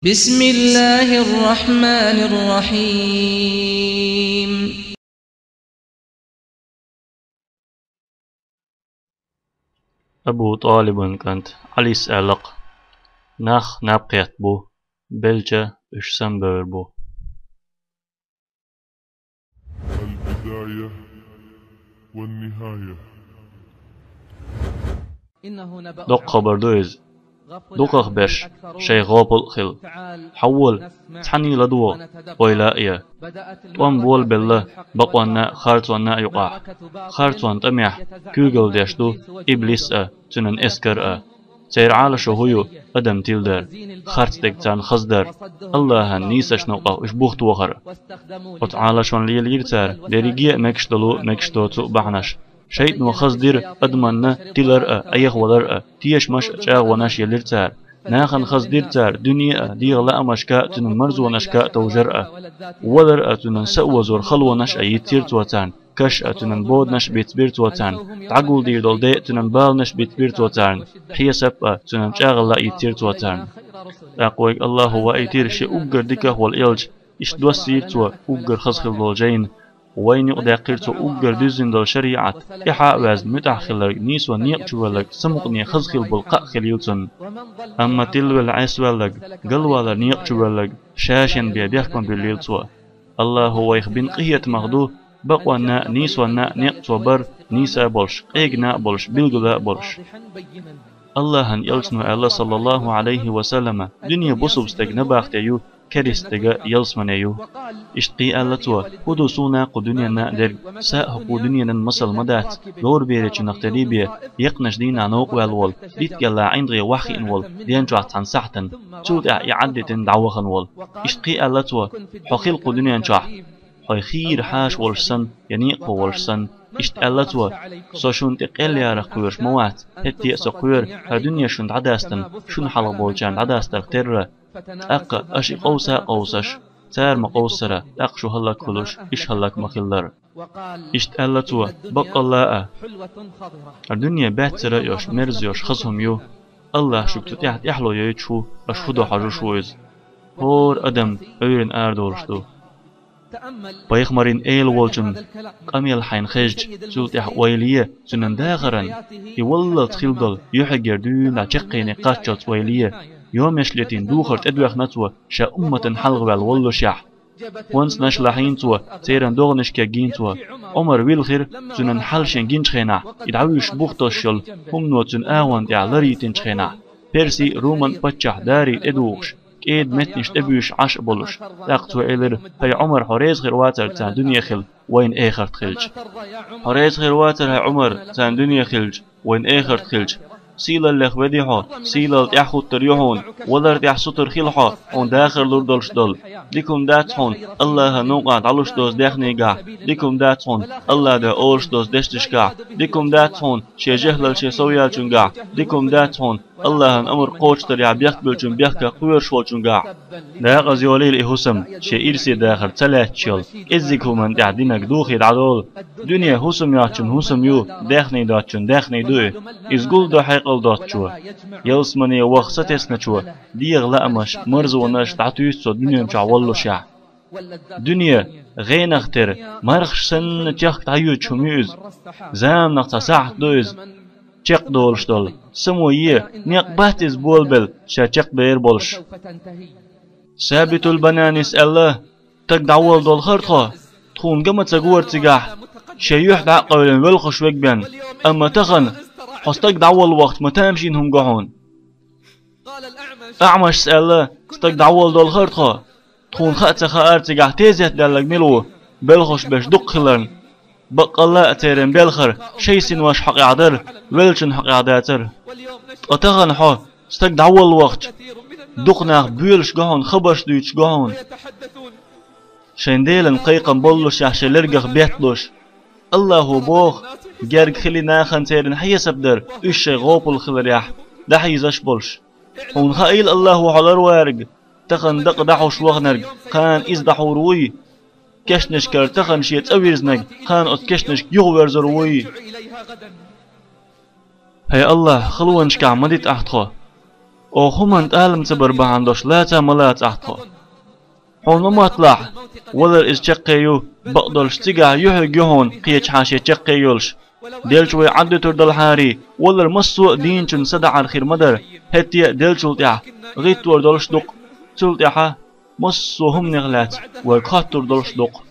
بسم الله الرحمن الرحيم. أبو طالب كانت علي سألق ناخ نابقيت بو بلجة إشسنبر بو البداية والنهاية. دق خبر دوز دوقخ بش شي غابل خل حول تحني لدو ويلائية توان بول بالله بقوانا خارتوانا يقع خارتوان تميح كوغل ديشتو إبليس تنن إسكر سير عالة شهويو أدم تيلدر خارت دكتان خزدر الله نيسش نوقع إشبوخت وخر وتعالى شون ليل يرتار ديريجي مكشتو تو بعنش شيء وخزدر أدمنا تيلر أيخ ولر تيش مش أشاغ وناش يلرتار ناخن خزدر تار دنيا ديغ لا مشكا تنن مرز ونشكا توجر ولر تنن سأو زور خل ونش أيتير توتان كش تنن بود نش بيتبير توتان تعقول دير دول دي تنن بال نش بيتبير توتان حيسب تنن شاغ لا يتير توتان أقويك الله هو أيتير شي أقر ديكه والإلج إش دوسير تو أقر خزخل دولجين وين يقدر قيرتو أقر دزن دول شريعة إحاء وزن متعخلر نيس ونيق شوالك سمقني خزخل بالقاء خليلتن أما تلو العيس والك قلوالا نيق شوالك شاشن بيحكم بالليلتو الله هو يخبين قية مغدو بقوانا نيس ونا نيق توبر نيسا بولش إيقنا بولش بلغلا بولش الله هن يلسنو الله صلى الله عليه وسلم دنيا بصوب استجنباختيو كريستجا يلسمنيو اشتقي الله تو هدو سونا قدنيا نقدر ساء قدنيا نمسل مدات لور بيرج نختريبيا يقنش دينا نوق والول ديت جلا عندي وحي انول دين جوا تنسحتن تود يعدتن دعوخن ول اشتقي الله تو حقيل قدنيا جوا حي خير حاش ولسن ينيق ولسن اشتقلتوا سوشون تقل يا رقوير موات هتي سقوير هدنيا شون عداستن شون حلق بولجان عداستر تر أق أشي قوسش تار مقوسرة أق شو هلك كلوش إش هلك مخلر اشتقلتوا بق الله الدنيا باترة يوش مرز يوش خصهم يو الله شكت تحت يحلو يشو أشهدو حاجو شويز هور أدم أيرن أردولشتو بيخمرين ايل والجن قميل حين خج زولت ويليه سنن داخرن يولل تخيلدل يحجر دون عجقين قاتشت ويليه يوم يشلتين دوخرت ادوخ نتوى شا أمة حلغ والولو شح وانس نشلحين توى سيرن دوغنش كاقين توى عمر ويلخير سنن حلشن جينش خينا يدعويش بوختوشل هم نوتن آوان تعلريتين خينا بيرسي رومان بچح داري ادوغش كيد متنش تبيش عش بولش تاقتو إلر هاي عمر حريز غير واتر تان دنيا خل وين آخر تخلج حريز غير واتر هاي عمر تان دنيا خلج وين آخر تخلج سيلا اللي خبديحو سيلا تيحخو تريحون ودر تيحسو ترخيلحو on داخر لوردولش دول ديكم داتحون الله نوقع علوش دوز داخني قاع ديكم داتحون الله دا أولش دوز دشتش قاع ديكم داتحون شي جهلل شي سويالشون قاع ديكم داتحون الله أمر قوش تريع بيخبلشون بيخكا قوير شوالشون قاع داق زيوليل إهسم شي إرسي داخر تلات شيل إزيكو من دعدينك دوخي دعدول دنيا هسم ياتشون هسم يو داخني داتشون داخني دوي إزقول دو حيقل داتشو يلسمني وخستسنا شو ديغ لأمش مرز وناش تعطيسو دنيا مشع والله شع دنيا غين اختر مرخش سن تيخ تعيو تشميز زام نقطع ساعة دوز تيق دولش دول سموية نيق باتز بولبل شا تيق بير بولش ثابت البنانيس الله تك دعوال دول خرطة تخون قمت سقور تقاح شيوح دعقل والخش وقبان أما تخن حستك دعوال وقت ما تامشين هم قحون أعمش سأله استك دعوال دول خرطة تخون خأت خائر تقاح تيزيت دالك ملو بلخش باش دق خلرن بق الله أتيرن بلخر شيسين واش حق يعدر ولشن حق يعداتر أتغن حو استك دعوال وقت دقناخ بيلش قهون خبش دويتش قهون شنديلن قيقن بولش يحشي لرقخ بيتلوش الله بوخ جارك خلي ناخن تيرن حي سبدر إشي غوبل خلريح دحي زش بولش هون خايل الله على روارق تخن دق دحوش وغنرق كان إز دحو روي كشنش كار تخن شيت أويرزنق كان أت كشنش يغوير زروي هاي الله خلوانش كعمدت أحتخو او هم تعلم صبر بهاندوش لا تعملات احطو هون مطلع ولا إزجقيو بقدر اشتقع يهون قيش حاشي تقيولش ديلشوي عدو تردل حاري ولا المسوق دين چن صدع الخير مدر هتيا ديلشول تيح غيت تردلش دق تلتيحا مسو هم نغلات وكات تردلش دق